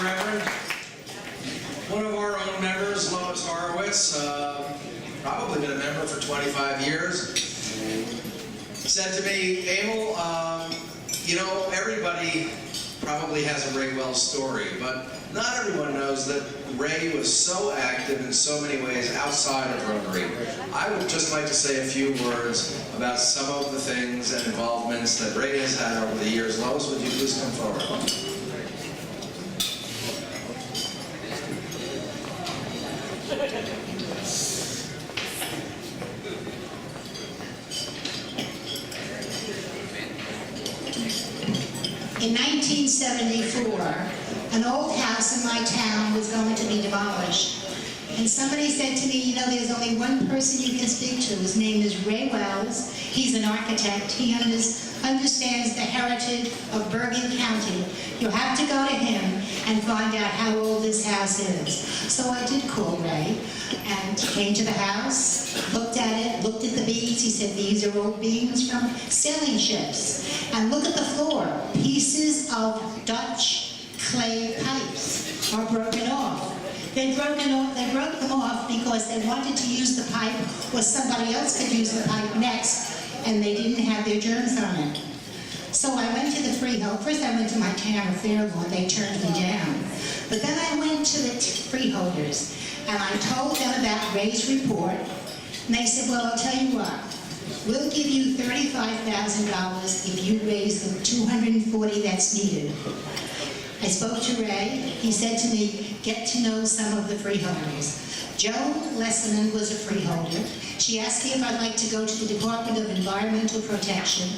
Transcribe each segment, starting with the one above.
you, Reverend. One of our own members, Lois Horowitz, probably been a member for 25 years, said to me, Abel, you know, everybody probably has a Ray Wells story, but not everyone knows that Ray was so active in so many ways outside of Rotary. I would just like to say a few words about some of the things and involvements that Ray has had over the years. Lois, would you please come forward? In 1974, an old house in my town was going to be demolished. And somebody said to me, you know, there's only one person you can speak to. His name is Ray Wells. He's an architect. He understands the heritage of Bergen County. You'll have to go to him and find out how old this house is. So I did call Ray and came to the house, looked at it, looked at the beams. He said, these are old beams from sailing ships. And look at the floor. Pieces of Dutch clay pipes are broken off. They broke them off because they wanted to use the pipe or somebody else could use the pipe next, and they didn't have their germs on it. So I went to the freehold. First I went to my town of Fairlawn. They turned me down. But then I went to the freeholders, and I told them about Ray's report, and they said, well, I'll tell you what. We'll give you $35,000 if you raise the $240 that's needed. I spoke to Ray. He said to me, get to know some of the freeholders. Joe Lesseman was a freeholder. She asked me if I'd like to go to the Department of Environmental Protection.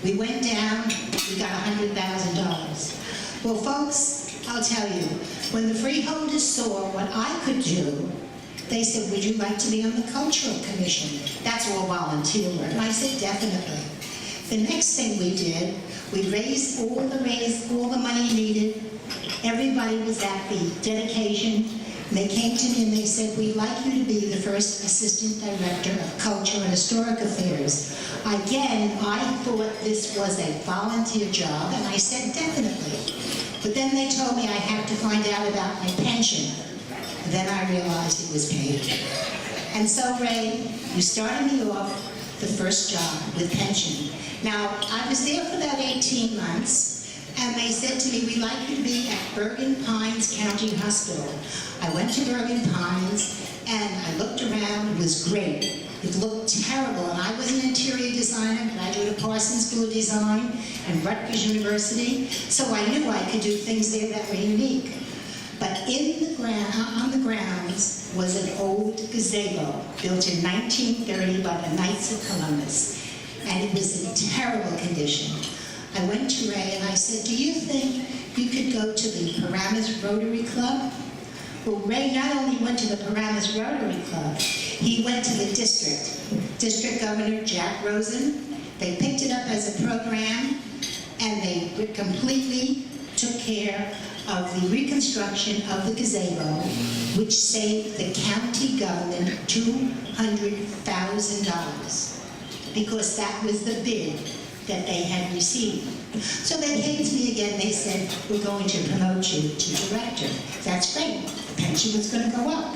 We went down, we got $100,000. Well, folks, I'll tell you, when the freeholders saw what I could do, they said, would you like to be on the Cultural Commission? That's all volunteer work. And I said, definitely. The next thing we did, we raised all the money needed. Everybody was at the dedication. They came to me and they said, we'd like you to be the first Assistant Director of Culture and Historic Affairs. Again, I thought this was a volunteer job, and I said, definitely. But then they told me I had to find out about my pension. Then I realized it was paid. And so, Ray, you started me off the first job with pension. Now, I was there for about 18 months, and they said to me, we'd like you to be at Bergen Pines County Hospital. I went to Bergen Pines, and I looked around. It was great. It looked terrible, and I was an interior designer, graduate of Parsons School of Design and Rutgers University, so I knew I could do things there that were unique. But on the grounds was an old gazebo built in 1930 by the Knights of Columbus. And it was in terrible condition. I went to Ray and I said, do you think you could go to the Paramus Rotary Club? Well, Ray not only went to the Paramus Rotary Club, he went to the District Governor Jack Rosen. They picked it up as a program, and they completely took care of the reconstruction of the gazebo, which saved the county government $200,000, because that was the bid that they had received. So they came to me again, they said, we're going to promote you to director. That's great, the pension was going to go up.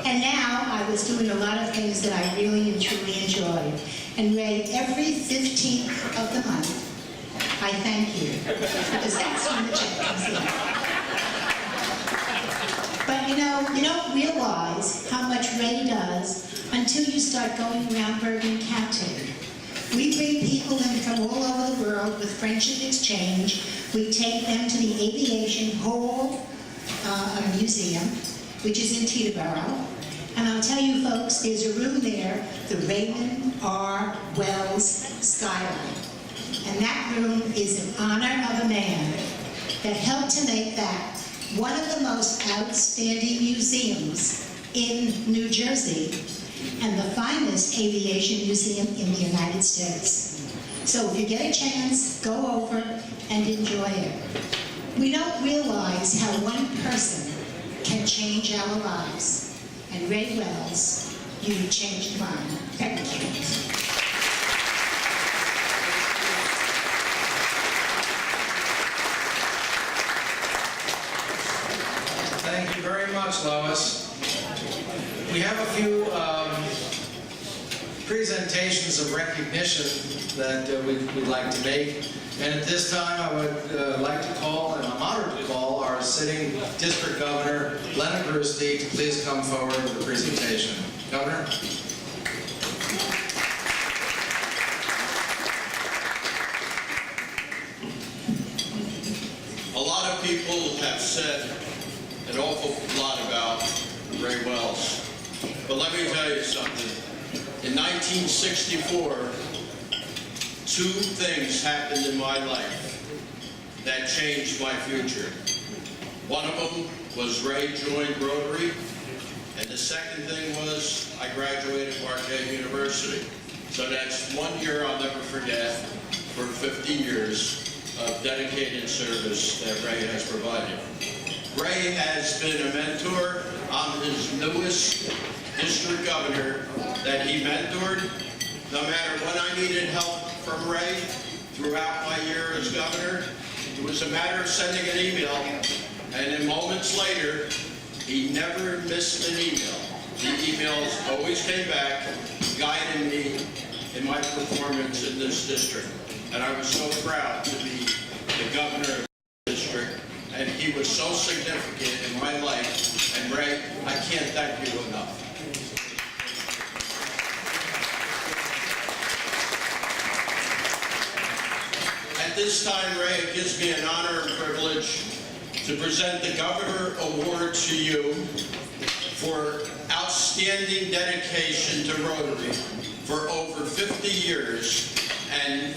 And now I was doing a lot of things that I really and truly enjoyed. And Ray, every 15th of the month, I thank you, because that's when the check comes in. But you know, you don't realize how much Ray does until you start going around Bergen County. We bring people in from all over the world with friendship exchange. We take them to the Aviation Hall Museum, which is in Teterboro. And I'll tell you folks, there's a room there, the Raymond R. Wells Skyline. And that room is in honor of a man that helped to make that one of the most outstanding museums in New Jersey and the finest aviation museum in the United States. So if you get a chance, go over and enjoy it. We don't realize how one person can change our lives. And Ray Wells, you changed mine. Thank you. very much, Lois. We have a few presentations of recognition that we'd like to make. And at this time, I would like to call, and I'm honored to call, our sitting District Governor, Leonard Rrust, to please come forward with the presentation. Governor? A lot of people have said an awful lot about Ray Wells. But let me tell you something. In 1964, two things happened in my life that changed my future. One of them was Ray joined Rotary, and the second thing was I graduated Marquette University. So that's 1 year I'll never forget for 50 years of dedicated service that Ray has provided. Ray has been a mentor. I'm his newest district governor that he mentored. No matter when I needed help from Ray throughout my year as governor, it was a matter of sending an email, and then moments later, he never missed an email. The emails always came back, guiding me in my performance in this district. And I was so proud to be the governor of the district, and he was so significant in my life. And Ray, I can't thank you enough. At this time, Ray, it gives me an honor and privilege to present the Governor Award to you for outstanding dedication to Rotary for over 50 years and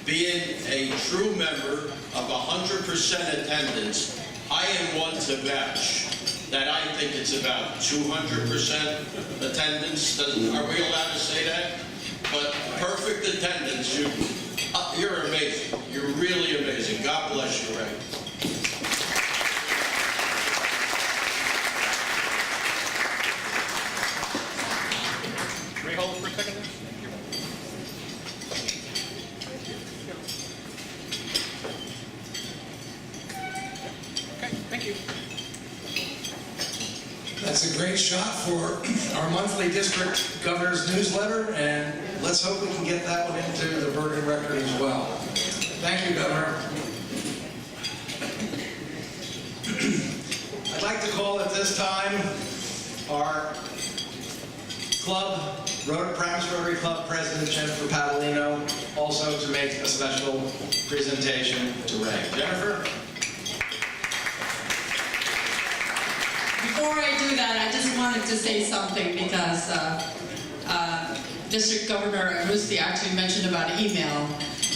being a true member of 100% attendance. I am one to vouch that I think it's about 200% attendance. Are we allowed to say that? But perfect attendance, you're amazing. You're really amazing. God bless you, Ray. Ray, hold it for a second. Okay, thank you. That's a great shot for our monthly district governor's newsletter, and let's hope we can get that one into the Bergen record as well. Thank you, Governor. I'd like to call at this time our club, Paramus Rotary Club President Jennifer Padalino, also to make a special presentation to Ray. Jennifer? Before I do that, I just wanted to say something because District Governor Rrust actually mentioned about email.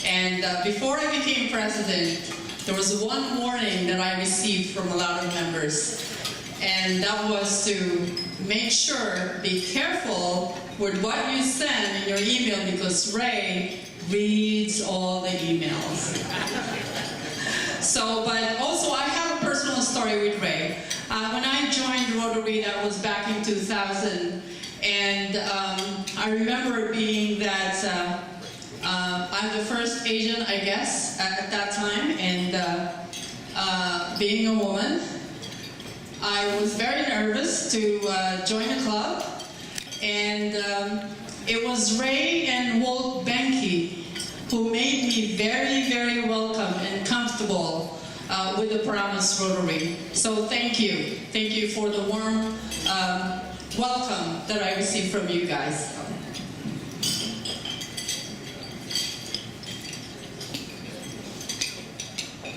And before I became president, there was one warning that I received from a lot of members. And that was to make sure, be careful with what you send in your email because Ray reads all the emails. So, but also I have a personal story with Ray. When I joined Rotary, that was back in 2000, and I remember being that I'm the first Asian, I guess, at that time, and being a woman, I was very nervous to join a club, and it was Ray and Walt Benke who made me very, very welcome and comfortable with the Paramus Rotary. So thank you. Thank you for the warm welcome that I received from you guys.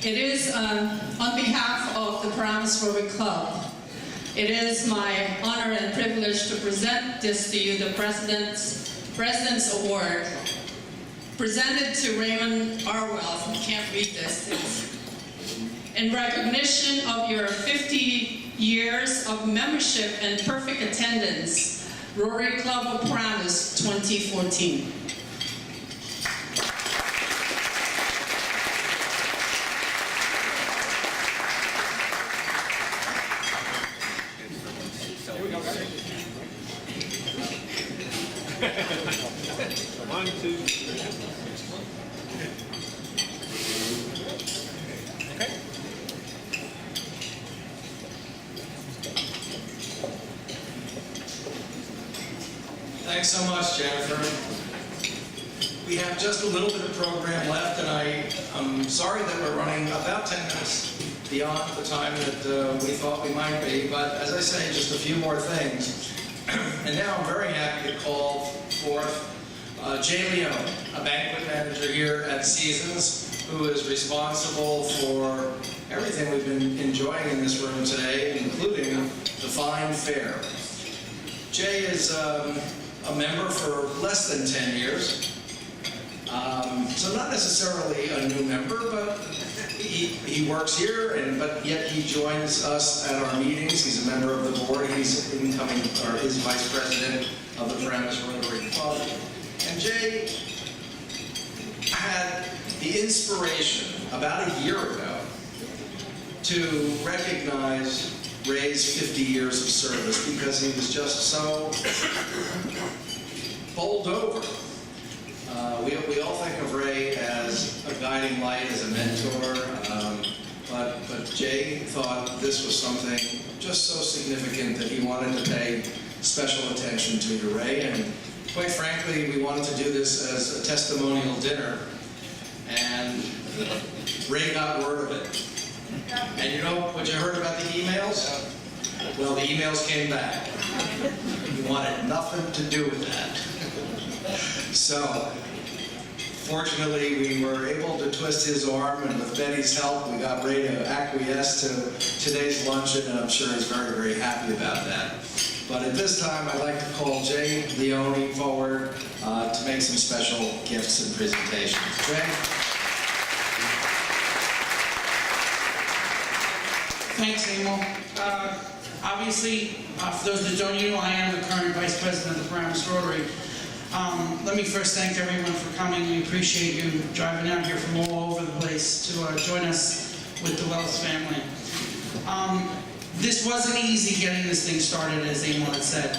It is on behalf of the Paramus Rotary Club. It is my honor and privilege to present this to you, the President's Award, presented to Raymond R. Wells. I can't read this. In recognition of your 50 years of membership and perfect attendance, Rotary Club of Paramus 2014. One, two, three. Okay. Thanks so much, Jennifer. We have just a little bit of program left, and I'm sorry that we're running about 10 minutes beyond the time that we thought we might be, but as I say, just a few more things. And now I'm very happy to call forth Jay Leone, a banquet manager here at Seasons, who is responsible for everything we've been enjoying in this room today, including the fine fare. Jay is a member for less than 10 years, so not necessarily a new member, but he works here, but yet he joins us at our meetings. He's a member of the board. He's incoming, or is vice president of the Paramus Rotary Club. And Jay had the inspiration about a year ago to recognize Ray's 50 years of service because he was just so bowled over. We all think of Ray as a guiding light, as a mentor, but Jay thought this was something just so significant that he wanted to pay special attention to Ray, and quite frankly, we wanted to do this as a testimonial dinner, and Ray got word of it. And you know what you heard about the emails? Well, the emails came back. He wanted nothing to do with that. So, fortunately, we were able to twist his arm, and with Betty's help, we got Ray to acquiesce to today's luncheon, and I'm sure he's very, very happy about that. But at this time, I'd like to call Jay Leone forward to make some special gifts and presentations. Jay? Thanks, Emil. Obviously, for those that don't know, I am the current Vice President of the Paramus Rotary. Let me first thank everyone for coming. We appreciate you driving out here from all over the place to join us with the Wells family. This wasn't easy getting this thing started, as Emil had said.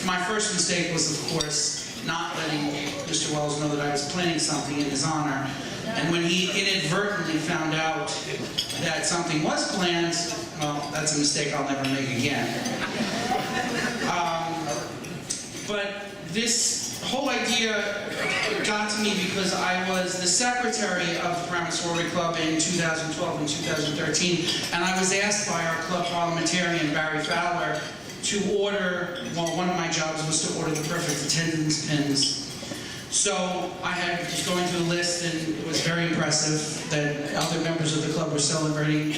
My first mistake was, of course, not letting Mr. Wells know that I was planning something in his honor. And when he inadvertently found out that something was planned, well, that's a mistake I'll never make again. But this whole idea got to me because I was the secretary of the Paramus Rotary Club in 2012 and 2013, and I was asked by our club parliamentarian, Barry Fowler, to order, well, one of my jobs was to order the perfect attendance pins. So I was going through the list, and it was very impressive that other members of the club were celebrating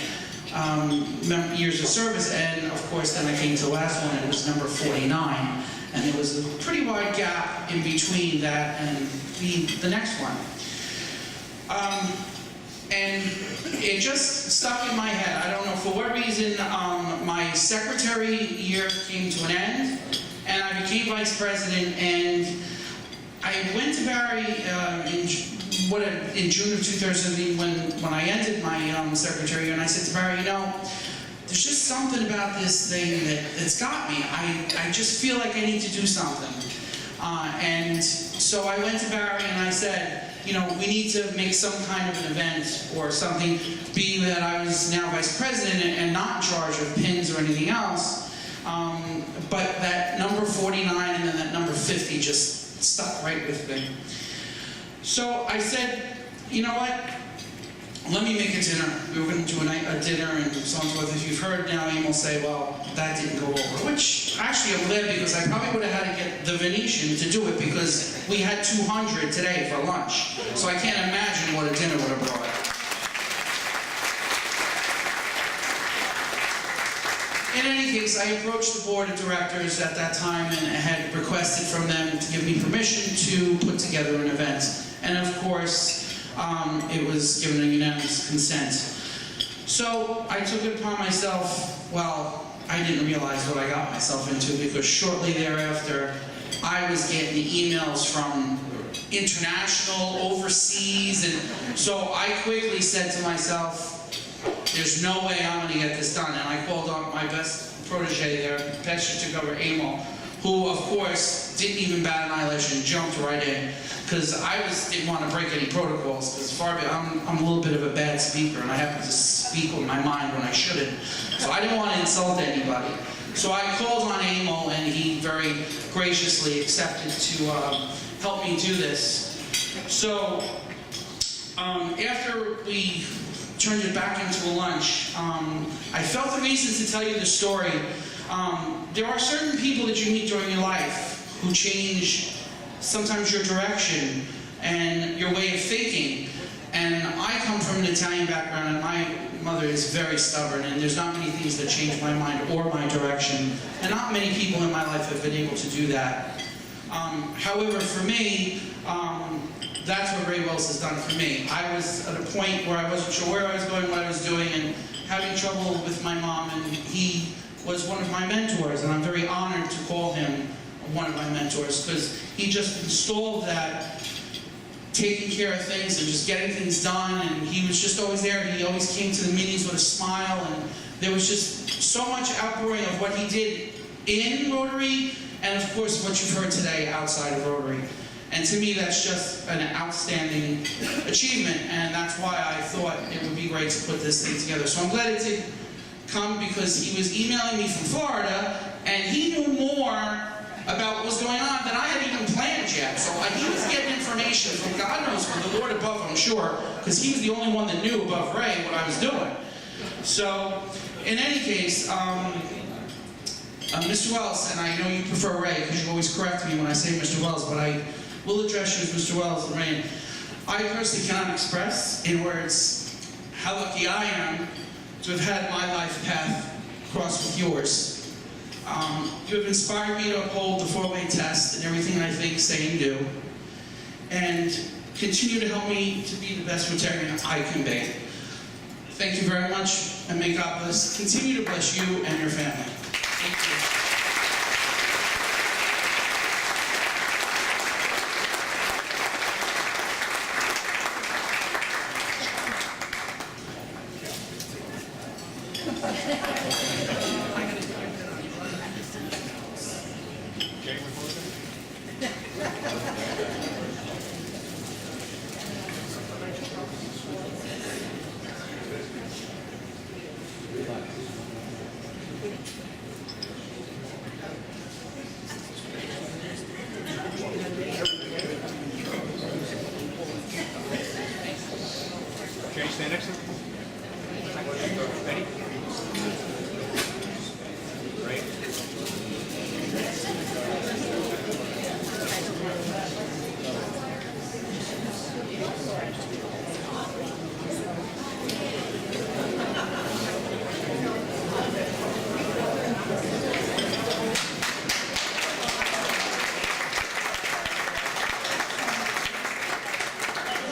years of service, and of course then I came to the last one, and it was number 49. And there was a pretty wide gap in between that and the next one. And it just stuck in my head. I don't know for what reason. My secretary year came to an end, and I became vice president. And I went to Barry in June of 2008 when I ended my secretary year, and I said to Barry, you know, there's just something about this thing that's got me. I just feel like I need to do something. And so I went to Barry and I said, you know, we need to make some kind of an event or something, being that I was now vice president and not in charge of pins or anything else. But that number 49 and then that number 50 just stuck right with me. So I said, you know what? Let me make a dinner. We were going to do a dinner and so on and so forth. If you've heard now, Emil say, well, that didn't go over. Which, actually, I'm glad, because I probably would have had to get the Venetian to do it, because we had 200 today for lunch. So I can't imagine what a dinner would have brought. In any case, I approached the board of directors at that time and had requested from them to give me permission to put together an event. And of course, it was given a unanimous consent. So I took it upon myself, well, I didn't realize what I got myself into, because shortly thereafter, I was getting emails from international, overseas, and so I quickly said to myself, there's no way I'm going to get this done. And I called on my best protege there, Best District Governor Emil, who, of course, didn't even bat an eyelash and jumped right in, because I didn't want to break any protocols, because I'm a little bit of a bad speaker, and I happen to speak with my mind when I shouldn't. So I didn't want to insult anybody. So I called on Emil, and he very graciously accepted to help me do this. So after we turned it back into a lunch, I felt the reason to tell you the story. There are certain people that you meet during your life who change sometimes your direction and your way of thinking. And I come from an Italian background, and my mother is very stubborn, and there's not many things that change my mind or my direction. And not many people in my life have been able to do that. However, for me, that's what Ray Wells has done for me. I was at a point where I wasn't sure where I was going, what I was doing, and having trouble with my mom, and he was one of my mentors, and I'm very honored to call him one of my mentors, because he just installed that taking care of things and just getting things done, and he was just always there. He always came to the meetings with a smile, and there was just so much outpouring of what he did in Rotary, and of course what you've heard today outside of Rotary. And to me, that's just an outstanding achievement, and that's why I thought it would be great to put this thing together. So I'm glad it did come, because he was emailing me from Florida, and he knew more about what was going on than I had even planned yet. So he was getting information from God knows from the Lord above, I'm sure, because he was the only one that knew above Ray what I was doing. So, in any case, Mr. Wells, and I know you prefer Ray, because you always correct me when I say Mr. Wells, but I will address you as Mr. Wells and Ray. I personally cannot express in words how lucky I am to have had my life path cross with yours. You have inspired me to uphold the 4-way test and everything I think, say, and do, and continue to help me to be the best Rotarian I can be. Thank you very much, and may God continue to bless you and your family. Thank you. I'm gonna